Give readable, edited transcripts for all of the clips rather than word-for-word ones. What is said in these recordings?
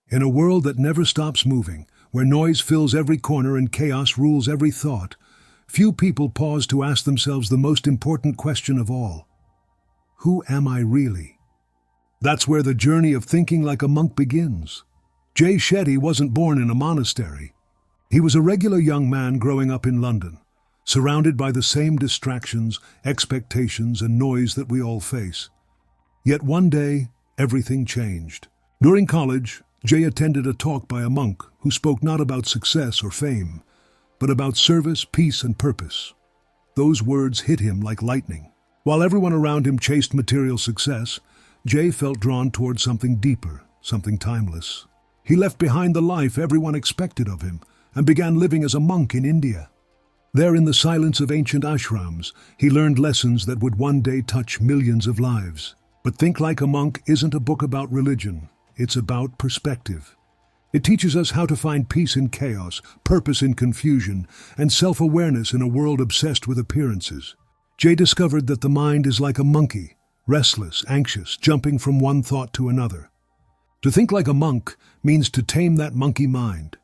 In a world that never stops moving, where noise fills every corner and chaos rules every thought, few people pause to ask themselves the most important question of all. Who am I really? That's where the journey of thinking like a monk begins. Jay Shetty wasn't born in a monastery. He was a regular young man growing up in London, surrounded by the same distractions, expectations, and noise that we all face. Yet one day, everything changed. During college, Jay attended a talk by a monk who spoke not about success or fame, but about service, peace, and purpose. Those words hit him like lightning. While everyone around him chased material success, Jay felt drawn toward something deeper, something timeless. He left behind the life everyone expected of him and began living as a monk in India. There, in the silence of ancient ashrams, he learned lessons that would one day touch millions of lives. But Think Like a Monk isn't a book about religion. It's about perspective. It teaches us how to find peace in chaos, purpose in confusion, and self-awareness in a world obsessed with appearances. Jay discovered that the mind is like a monkey, restless, anxious, jumping from one thought to another. To think like a monk means to tame that monkey mind,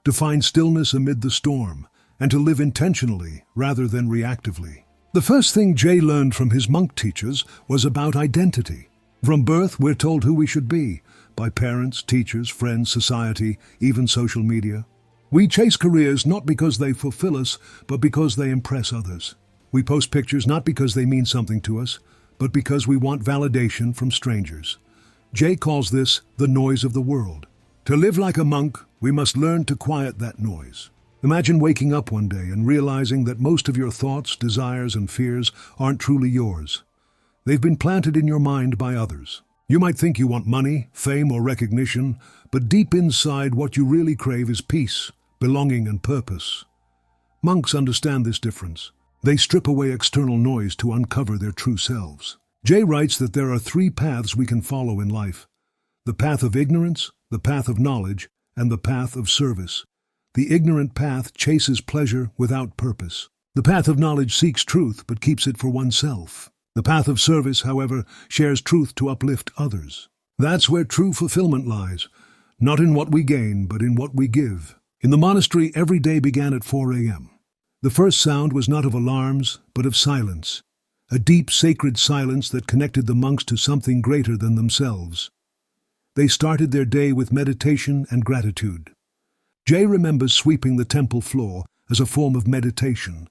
to find stillness amid the storm, and to live intentionally rather than reactively. The first thing Jay learned from his monk teachers was about identity. From birth, we're told who we should be, by parents, teachers, friends, society, even social media. We chase careers not because they fulfill us, but because they impress others. We post pictures not because they mean something to us, but because we want validation from strangers. Jay calls this the noise of the world. To live like a monk, we must learn to quiet that noise. Imagine waking up one day and realizing that most of your thoughts, desires, and fears aren't truly yours. They've been planted in your mind by others. You might think you want money, fame, or recognition, but deep inside what you really crave is peace, belonging, and purpose. Monks understand this difference. They strip away external noise to uncover their true selves. Jay writes that there are three paths we can follow in life: the path of ignorance, the path of knowledge, and the path of service. The ignorant path chases pleasure without purpose. The path of knowledge seeks truth but keeps it for oneself. The path of service, however, shares truth to uplift others. That's where true fulfillment lies, not in what we gain, but in what we give. In the monastery, every day began at 4 a.m. The first sound was not of alarms, but of silence, a deep, sacred silence that connected the monks to something greater than themselves. They started their day with meditation and gratitude. Jay remembers sweeping the temple floor as a form of meditation,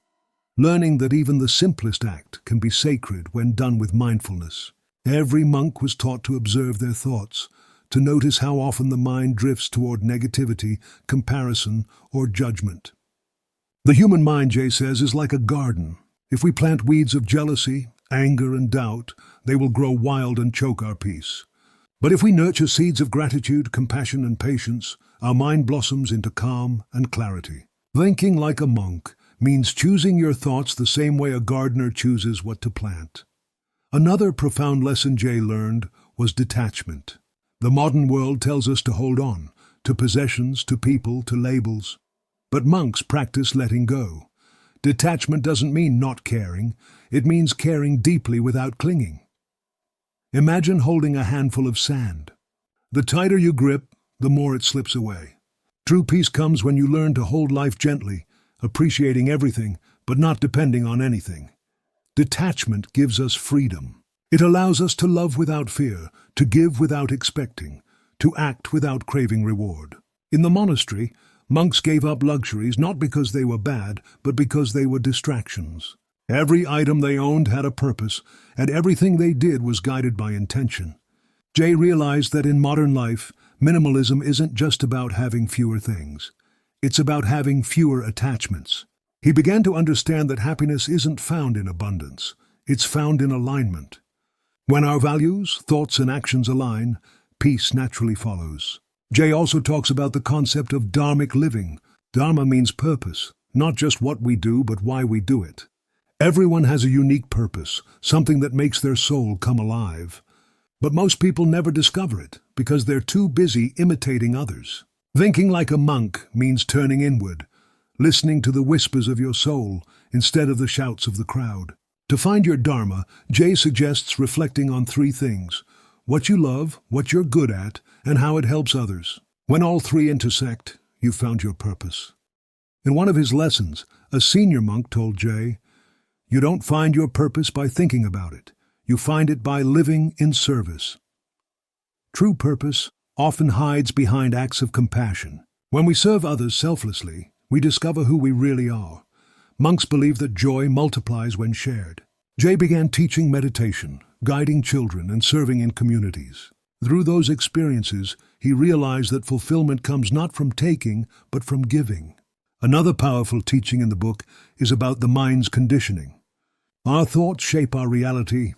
learning that even the simplest act can be sacred when done with mindfulness. Every monk was taught to observe their thoughts, to notice how often the mind drifts toward negativity, comparison, or judgment. The human mind, Jay says, is like a garden. If we plant weeds of jealousy, anger, and doubt, they will grow wild and choke our peace. But if we nurture seeds of gratitude, compassion, and patience, our mind blossoms into calm and clarity. Thinking like a monk means choosing your thoughts the same way a gardener chooses what to plant. Another profound lesson Jay learned was detachment. The modern world tells us to hold on, to possessions, to people, to labels. But monks practice letting go. Detachment doesn't mean not caring, it means caring deeply without clinging. Imagine holding a handful of sand. The tighter you grip, the more it slips away. True peace comes when you learn to hold life gently, appreciating everything, but not depending on anything. Detachment gives us freedom. It allows us to love without fear, to give without expecting, to act without craving reward. In the monastery, monks gave up luxuries not because they were bad, but because they were distractions. Every item they owned had a purpose, and everything they did was guided by intention. Jay realized that in modern life, minimalism isn't just about having fewer things. It's about having fewer attachments. He began to understand that happiness isn't found in abundance. It's found in alignment. When our values, thoughts, and actions align, peace naturally follows. Jay also talks about the concept of dharmic living. Dharma means purpose, not just what we do, but why we do it. Everyone has a unique purpose, something that makes their soul come alive. But most people never discover it because they're too busy imitating others. Thinking like a monk means turning inward, listening to the whispers of your soul instead of the shouts of the crowd. To find your dharma, Jay suggests reflecting on three things: what you love, what you're good at, and how it helps others. When all three intersect, you've found your purpose. In one of his lessons, a senior monk told Jay, "You don't find your purpose by thinking about it. You find it by living in service." True purpose often hides behind acts of compassion. When we serve others selflessly, we discover who we really are. Monks believe that joy multiplies when shared. Jay began teaching meditation, guiding children, and serving in communities. Through those experiences, he realized that fulfillment comes not from taking, but from giving. Another powerful teaching in the book is about the mind's conditioning. Our thoughts shape our reality,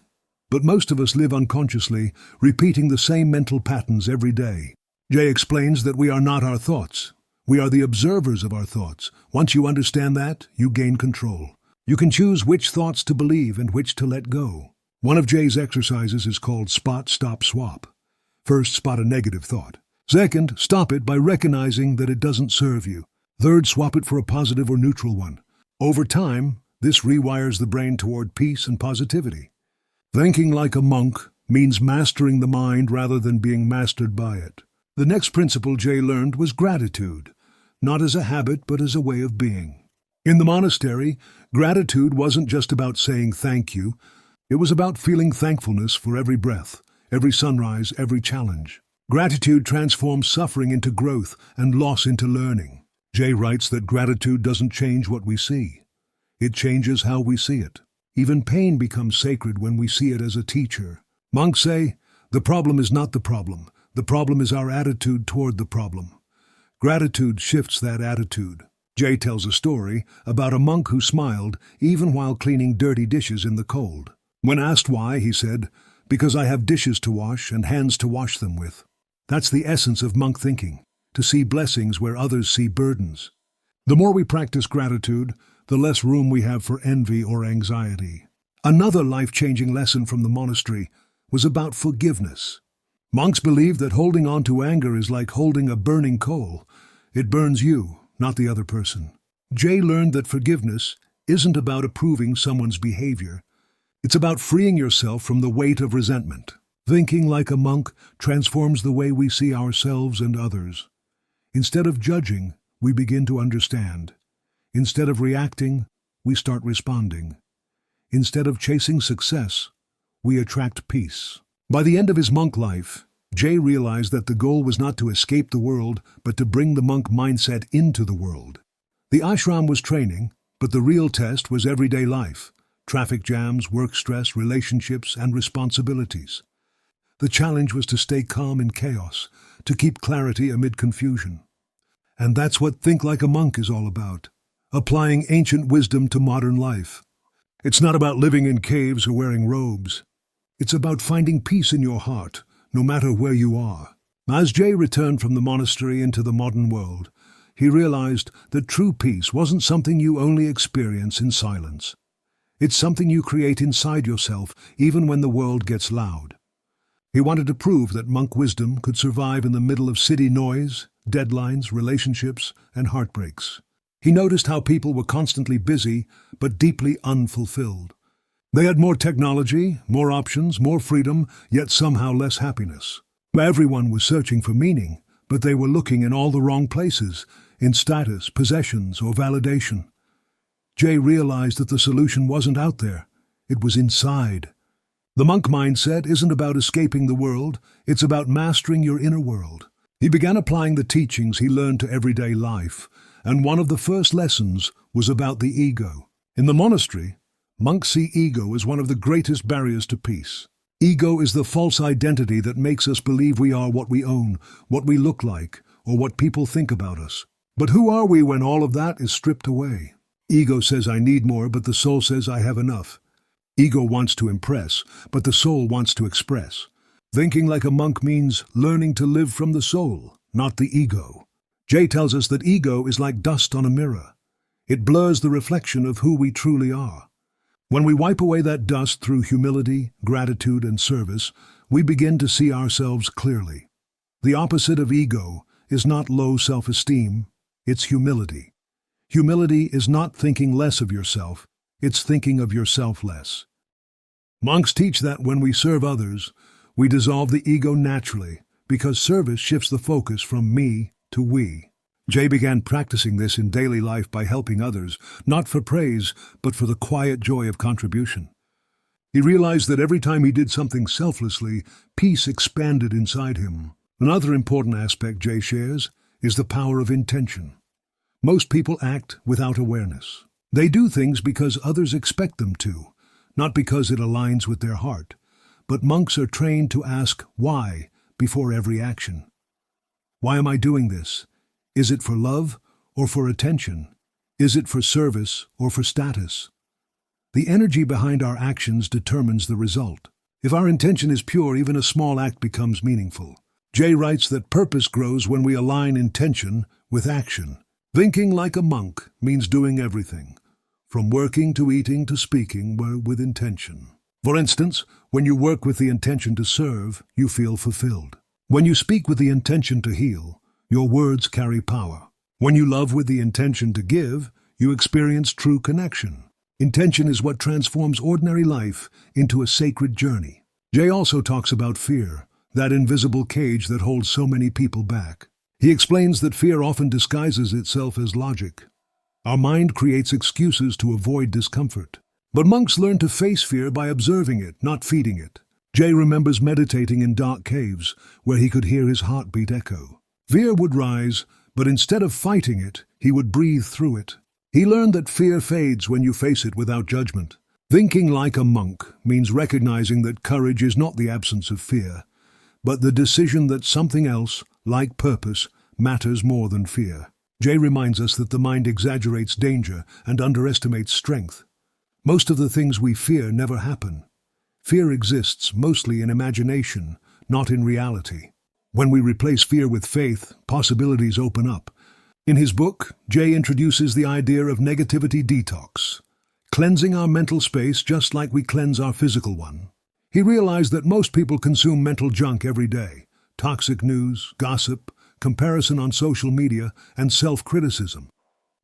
but most of us live unconsciously, repeating the same mental patterns every day. Jay explains that we are not our thoughts. We are the observers of our thoughts. Once you understand that, you gain control. You can choose which thoughts to believe and which to let go. One of Jay's exercises is called Spot, Stop, Swap. First, spot a negative thought. Second, stop it by recognizing that it doesn't serve you. Third, swap it for a positive or neutral one. Over time, this rewires the brain toward peace and positivity. Thinking like a monk means mastering the mind rather than being mastered by it. The next principle Jay learned was gratitude, not as a habit but as a way of being. In the monastery, gratitude wasn't just about saying thank you. It was about feeling thankfulness for every breath, every sunrise, every challenge. Gratitude transforms suffering into growth and loss into learning. Jay writes that gratitude doesn't change what we see. It changes how we see it. Even pain becomes sacred when we see it as a teacher. Monks say, the problem is not the problem. The problem is our attitude toward the problem. Gratitude shifts that attitude. Jay tells a story about a monk who smiled even while cleaning dirty dishes in the cold. When asked why, he said, "Because I have dishes to wash and hands to wash them with." That's the essence of monk thinking, to see blessings where others see burdens. The more we practice gratitude, the less room we have for envy or anxiety. Another life-changing lesson from the monastery was about forgiveness. Monks believe that holding on to anger is like holding a burning coal. It burns you, not the other person. Jay learned that forgiveness isn't about approving someone's behavior. It's about freeing yourself from the weight of resentment. Thinking like a monk transforms the way we see ourselves and others. Instead of judging, we begin to understand. Instead of reacting, we start responding. Instead of chasing success, we attract peace. By the end of his monk life, Jay realized that the goal was not to escape the world, but to bring the monk mindset into the world. The ashram was training, but the real test was everyday life. Traffic jams, work stress, relationships, and responsibilities. The challenge was to stay calm in chaos, to keep clarity amid confusion. And that's what Think Like a Monk is all about, applying ancient wisdom to modern life. It's not about living in caves or wearing robes. It's about finding peace in your heart, no matter where you are. As Jay returned from the monastery into the modern world, he realized that true peace wasn't something you only experience in silence. It's something you create inside yourself, even when the world gets loud. He wanted to prove that monk wisdom could survive in the middle of city noise, deadlines, relationships, and heartbreaks. He noticed how people were constantly busy, but deeply unfulfilled. They had more technology, more options, more freedom, yet somehow less happiness. Everyone was searching for meaning, but they were looking in all the wrong places, in status, possessions, or validation. Jay realized that the solution wasn't out there, it was inside. The monk mindset isn't about escaping the world, it's about mastering your inner world. He began applying the teachings he learned to everyday life, and one of the first lessons was about the ego. In the monastery, monks see ego as one of the greatest barriers to peace. Ego is the false identity that makes us believe we are what we own, what we look like, or what people think about us. But who are we when all of that is stripped away? Ego says I need more, but the soul says I have enough. Ego wants to impress, but the soul wants to express. Thinking like a monk means learning to live from the soul, not the ego. Jay tells us that ego is like dust on a mirror. It blurs the reflection of who we truly are. When we wipe away that dust through humility, gratitude, and service, we begin to see ourselves clearly. The opposite of ego is not low self-esteem, it's humility. Humility is not thinking less of yourself, it's thinking of yourself less. Monks teach that when we serve others, we dissolve the ego naturally, because service shifts the focus from me to we. Jay began practicing this in daily life by helping others, not for praise, but for the quiet joy of contribution. He realized that every time he did something selflessly, peace expanded inside him. Another important aspect Jay shares is the power of intention. Most people act without awareness. They do things because others expect them to, not because it aligns with their heart. But monks are trained to ask why before every action. Why am I doing this? Is it for love or for attention? Is it for service or for status? The energy behind our actions determines the result. If our intention is pure, even a small act becomes meaningful. Jay writes that purpose grows when we align intention with action. Thinking like a monk means doing everything, from working to eating to speaking, with intention. For instance, when you work with the intention to serve, you feel fulfilled. When you speak with the intention to heal, your words carry power. When you love with the intention to give, you experience true connection. Intention is what transforms ordinary life into a sacred journey. Jay also talks about fear, that invisible cage that holds so many people back. He explains that fear often disguises itself as logic. Our mind creates excuses to avoid discomfort. But monks learn to face fear by observing it, not feeding it. Jay remembers meditating in dark caves where he could hear his heartbeat echo. Fear would rise, but instead of fighting it, he would breathe through it. He learned that fear fades when you face it without judgment. Thinking like a monk means recognizing that courage is not the absence of fear, but the decision that something else, like purpose, matters more than fear. Jay reminds us that the mind exaggerates danger and underestimates strength. Most of the things we fear never happen. Fear exists mostly in imagination, not in reality. When we replace fear with faith, possibilities open up. In his book, Jay introduces the idea of negativity detox, cleansing our mental space just like we cleanse our physical one. He realized that most people consume mental junk every day: toxic news, gossip, comparison on social media, and self-criticism.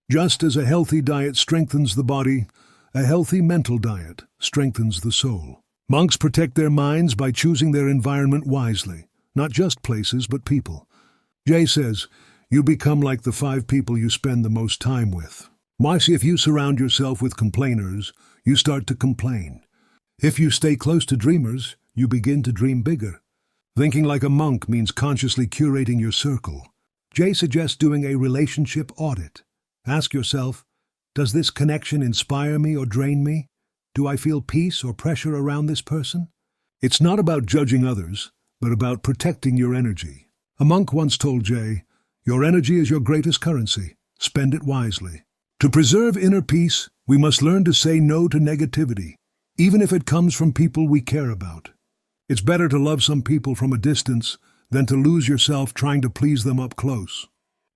Just as a healthy diet strengthens the body, a healthy mental diet strengthens the soul. Monks protect their minds by choosing their environment wisely, not just places but people. Jay says, you become like the 5 people you spend the most time with. If you surround yourself with complainers, you start to complain. If you stay close to dreamers, you begin to dream bigger. Thinking like a monk means consciously curating your circle. Jay suggests doing a relationship audit. Ask yourself, does this connection inspire me or drain me? Do I feel peace or pressure around this person? It's not about judging others, but about protecting your energy. A monk once told Jay, your energy is your greatest currency. Spend it wisely. To preserve inner peace, we must learn to say no to negativity, even if it comes from people we care about. It's better to love some people from a distance than to lose yourself trying to please them up close.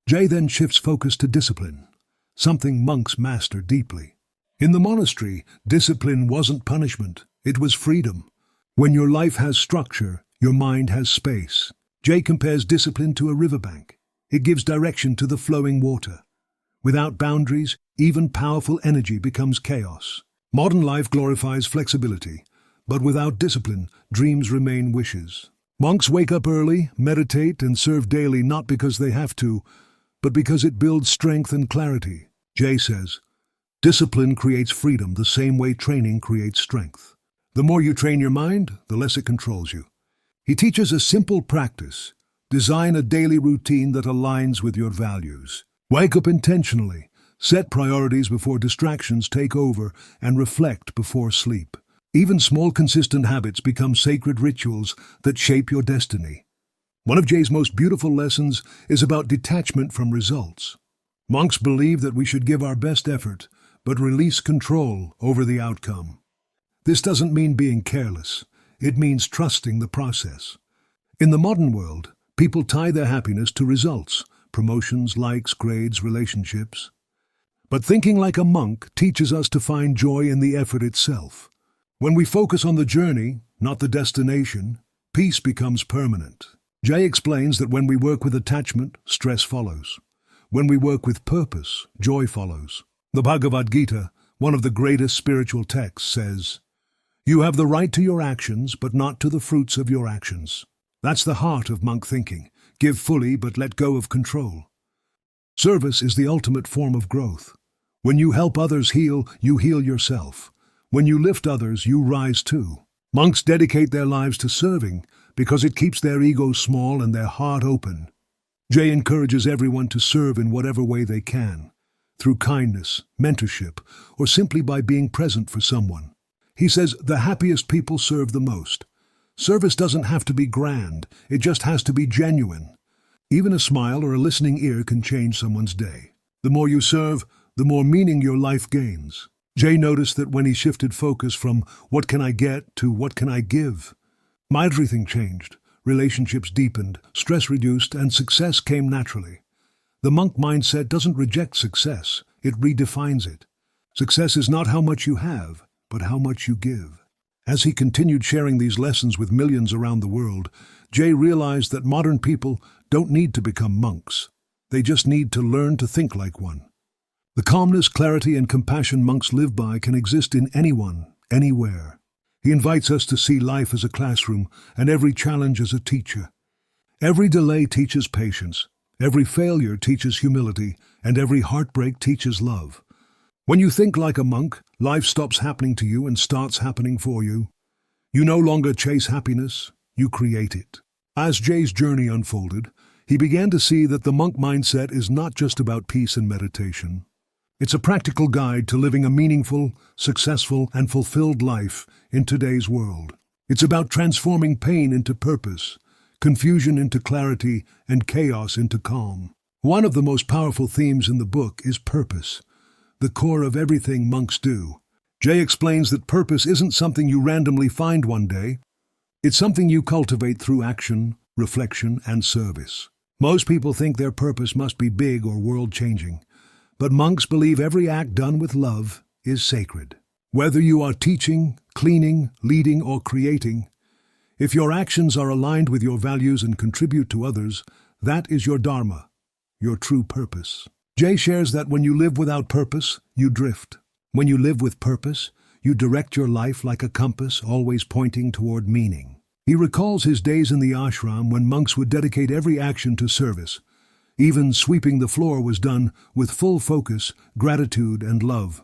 Jay then shifts focus to discipline, something monks master deeply. In the monastery, discipline wasn't punishment, it was freedom. When your life has structure, your mind has space. Jay compares discipline to a riverbank. It gives direction to the flowing water. Without boundaries, even powerful energy becomes chaos. Modern life glorifies flexibility, but without discipline, dreams remain wishes. Monks wake up early, meditate, and serve daily not because they have to, but because it builds strength and clarity. Jay says, discipline creates freedom the same way training creates strength. The more you train your mind, the less it controls you. He teaches a simple practice. Design a daily routine that aligns with your values. Wake up intentionally, set priorities before distractions take over, and reflect before sleep. Even small consistent habits become sacred rituals that shape your destiny. One of Jay's most beautiful lessons is about detachment from results. Monks believe that we should give our best effort, but release control over the outcome. This doesn't mean being careless. It means trusting the process. In the modern world, people tie their happiness to results, promotions, likes, grades, relationships. But thinking like a monk teaches us to find joy in the effort itself. When we focus on the journey, not the destination, peace becomes permanent. Jay explains that when we work with attachment, stress follows. When we work with purpose, joy follows. The Bhagavad Gita, one of the greatest spiritual texts, says, you have the right to your actions, but not to the fruits of your actions. That's the heart of monk thinking. Give fully but let go of control. Service is the ultimate form of growth. When you help others heal, you heal yourself. When you lift others, you rise too. Monks dedicate their lives to serving because it keeps their egos small and their heart open. Jay encourages everyone to serve in whatever way they can, through kindness, mentorship, or simply by being present for someone. He says the happiest people serve the most. Service doesn't have to be grand, it just has to be genuine. Even a smile or a listening ear can change someone's day. The more you serve, the more meaning your life gains. Jay noticed that when he shifted focus from what can I get to what can I give, everything changed. Relationships deepened, stress reduced, and success came naturally. The monk mindset doesn't reject success, it redefines it. Success is not how much you have, but how much you give. As he continued sharing these lessons with millions around the world, Jay realized that modern people don't need to become monks. They just need to learn to think like one. The calmness, clarity, and compassion monks live by can exist in anyone, anywhere. He invites us to see life as a classroom and every challenge as a teacher. Every delay teaches patience, every failure teaches humility, and every heartbreak teaches love. When you think like a monk, life stops happening to you and starts happening for you. You no longer chase happiness, you create it. As Jay's journey unfolded, he began to see that the monk mindset is not just about peace and meditation. It's a practical guide to living a meaningful, successful, and fulfilled life in today's world. It's about transforming pain into purpose, confusion into clarity, and chaos into calm. One of the most powerful themes in the book is purpose, the core of everything monks do. Jay explains that purpose isn't something you randomly find one day. It's something you cultivate through action, reflection, and service. Most people think their purpose must be big or world-changing. But monks believe every act done with love is sacred. Whether you are teaching, cleaning, leading, or creating, if your actions are aligned with your values and contribute to others, that is your dharma, your true purpose. Jay shares that when you live without purpose, you drift. When you live with purpose, you direct your life like a compass, always pointing toward meaning. He recalls his days in the ashram when monks would dedicate every action to service. Even sweeping the floor was done with full focus, gratitude, and love.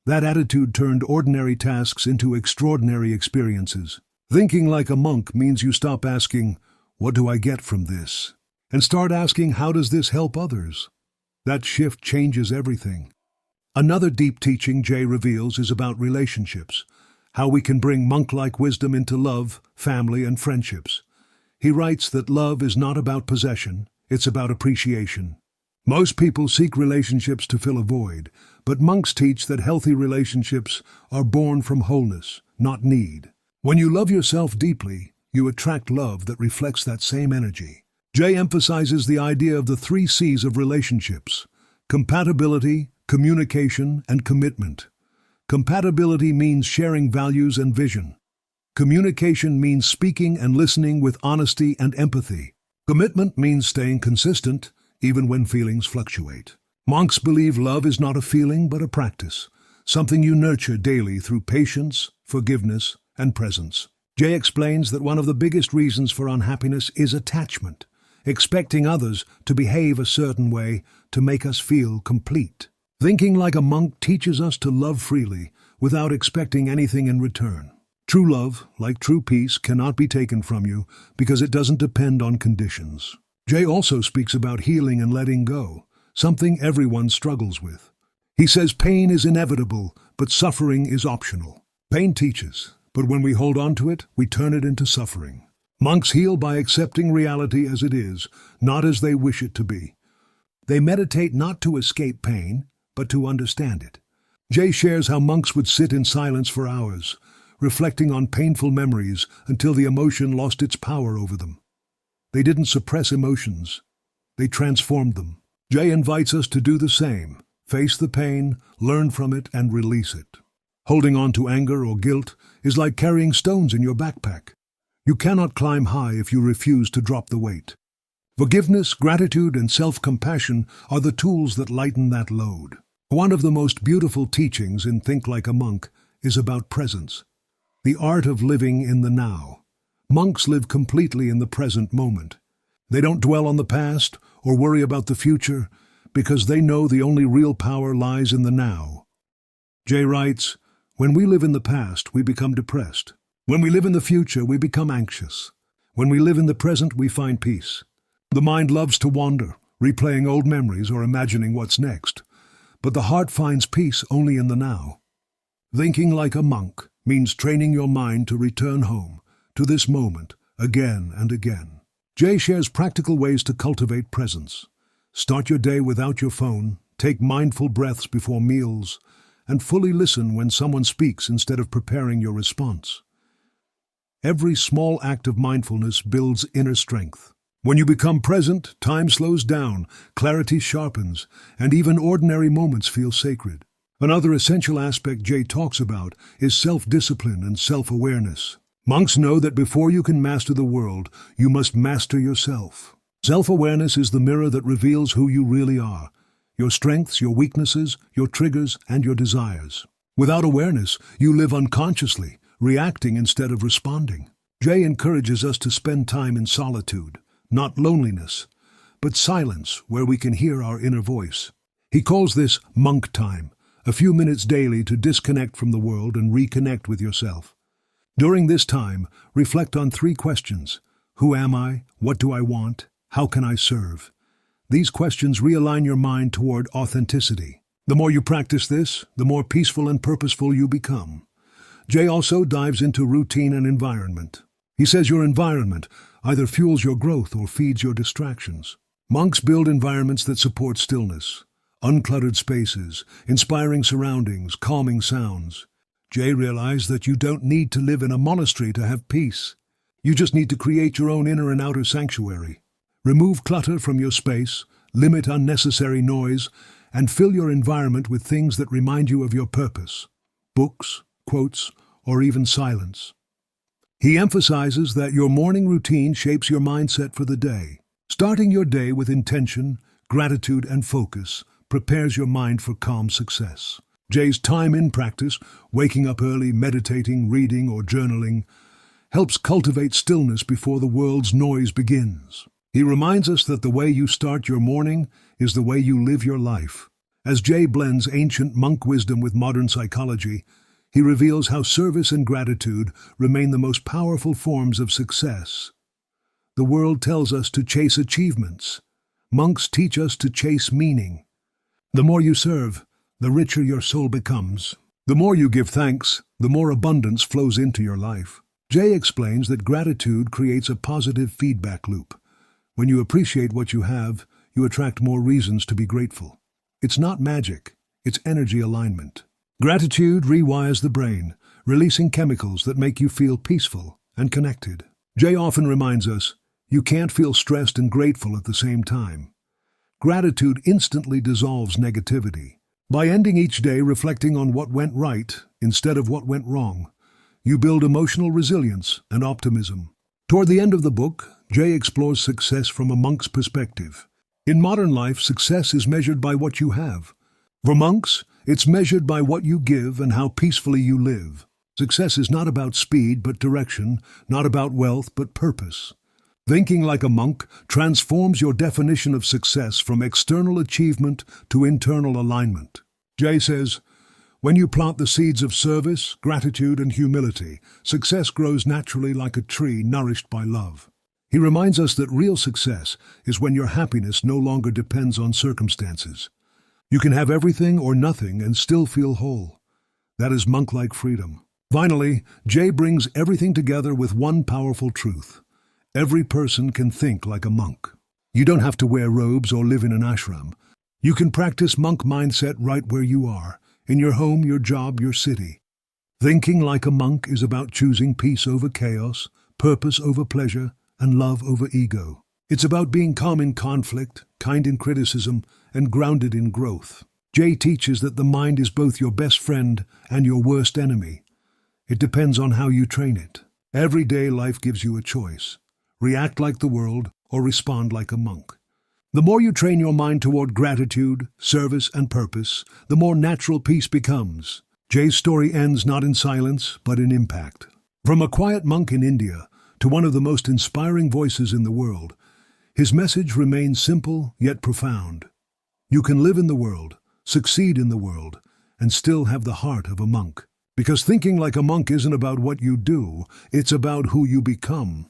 That attitude turned ordinary tasks into extraordinary experiences. Thinking like a monk means you stop asking, "What do I get from this?" and start asking, "How does this help others?" That shift changes everything. Another deep teaching Jay reveals is about relationships, how we can bring monk-like wisdom into love, family, and friendships. He writes that love is not about possession, it's about appreciation. Most people seek relationships to fill a void, but monks teach that healthy relationships are born from wholeness, not need. When you love yourself deeply, you attract love that reflects that same energy. Jay emphasizes the idea of the 3 C's of relationships: compatibility, communication, and commitment. Compatibility means sharing values and vision. Communication means speaking and listening with honesty and empathy. Commitment means staying consistent, even when feelings fluctuate. Monks believe love is not a feeling but a practice, something you nurture daily through patience, forgiveness, and presence. Jay explains that one of the biggest reasons for unhappiness is attachment, expecting others to behave a certain way to make us feel complete. Thinking like a monk teaches us to love freely without expecting anything in return. True love, like true peace, cannot be taken from you because it doesn't depend on conditions. Jay also speaks about healing and letting go, something everyone struggles with. He says pain is inevitable, but suffering is optional. Pain teaches, but when we hold on to it, we turn it into suffering. Monks heal by accepting reality as it is, not as they wish it to be. They meditate not to escape pain, but to understand it. Jay shares how monks would sit in silence for hours, reflecting on painful memories until the emotion lost its power over them. They didn't suppress emotions, they transformed them. Jay invites us to do the same, face the pain, learn from it, and release it. Holding on to anger or guilt is like carrying stones in your backpack. You cannot climb high if you refuse to drop the weight. Forgiveness, gratitude, and self-compassion are the tools that lighten that load. One of the most beautiful teachings in Think Like a Monk is about presence, the art of living in the now. Monks live completely in the present moment. They don't dwell on the past or worry about the future because they know the only real power lies in the now. Jay writes, "When we live in the past, we become depressed. When we live in the future, we become anxious. When we live in the present, we find peace. The mind loves to wander, replaying old memories or imagining what's next. But the heart finds peace only in the now." Thinking like a monk means training your mind to return home, to this moment, again and again. Jay shares practical ways to cultivate presence. Start your day without your phone, take mindful breaths before meals, and fully listen when someone speaks instead of preparing your response. Every small act of mindfulness builds inner strength. When you become present, time slows down, clarity sharpens, and even ordinary moments feel sacred. Another essential aspect Jay talks about is self-discipline and self-awareness. Monks know that before you can master the world, you must master yourself. Self-awareness is the mirror that reveals who you really are, your strengths, your weaknesses, your triggers, and your desires. Without awareness, you live unconsciously, reacting instead of responding. Jay encourages us to spend time in solitude, not loneliness, but silence where we can hear our inner voice. He calls this monk time, a few minutes daily to disconnect from the world and reconnect with yourself. During this time, reflect on 3 questions. Who am I? What do I want? How can I serve? These questions realign your mind toward authenticity. The more you practice this, the more peaceful and purposeful you become. Jay also dives into routine and environment. He says your environment either fuels your growth or feeds your distractions. Monks build environments that support stillness, uncluttered spaces, inspiring surroundings, calming sounds. Jay realized that you don't need to live in a monastery to have peace. You just need to create your own inner and outer sanctuary. Remove clutter from your space, limit unnecessary noise, and fill your environment with things that remind you of your purpose. Books, quotes, or even silence. He emphasizes that your morning routine shapes your mindset for the day. Starting your day with intention, gratitude, and focus prepares your mind for calm success. Jay's time in practice, waking up early, meditating, reading, or journaling, helps cultivate stillness before the world's noise begins. He reminds us that the way you start your morning is the way you live your life. As Jay blends ancient monk wisdom with modern psychology, he reveals how service and gratitude remain the most powerful forms of success. The world tells us to chase achievements. Monks teach us to chase meaning. The more you serve, the richer your soul becomes. The more you give thanks, the more abundance flows into your life. Jay explains that gratitude creates a positive feedback loop. When you appreciate what you have, you attract more reasons to be grateful. It's not magic, it's energy alignment. Gratitude rewires the brain, releasing chemicals that make you feel peaceful and connected. Jay often reminds us, you can't feel stressed and grateful at the same time. Gratitude instantly dissolves negativity. By ending each day reflecting on what went right instead of what went wrong, you build emotional resilience and optimism. Toward the end of the book, Jay explores success from a monk's perspective. In modern life, success is measured by what you have. For monks, it's measured by what you give and how peacefully you live. Success is not about speed but direction, not about wealth but purpose. Thinking like a monk transforms your definition of success from external achievement to internal alignment. Jay says, when you plant the seeds of service, gratitude, and humility, success grows naturally like a tree nourished by love. He reminds us that real success is when your happiness no longer depends on circumstances. You can have everything or nothing and still feel whole. That is monk-like freedom. Finally, Jay brings everything together with one powerful truth. Every person can think like a monk. You don't have to wear robes or live in an ashram. You can practice monk mindset right where you are, in your home, your job, your city. Thinking like a monk is about choosing peace over chaos, purpose over pleasure, and love over ego. It's about being calm in conflict, kind in criticism, and grounded in growth. Jay teaches that the mind is both your best friend and your worst enemy. It depends on how you train it. Everyday life gives you a choice. React like the world or respond like a monk. The more you train your mind toward gratitude, service, and purpose, the more natural peace becomes. Jay's story ends not in silence, but in impact. From a quiet monk in India to one of the most inspiring voices in the world. His message remains simple yet profound. You can live in the world, succeed in the world, and still have the heart of a monk. Because thinking like a monk isn't about what you do, it's about who you become.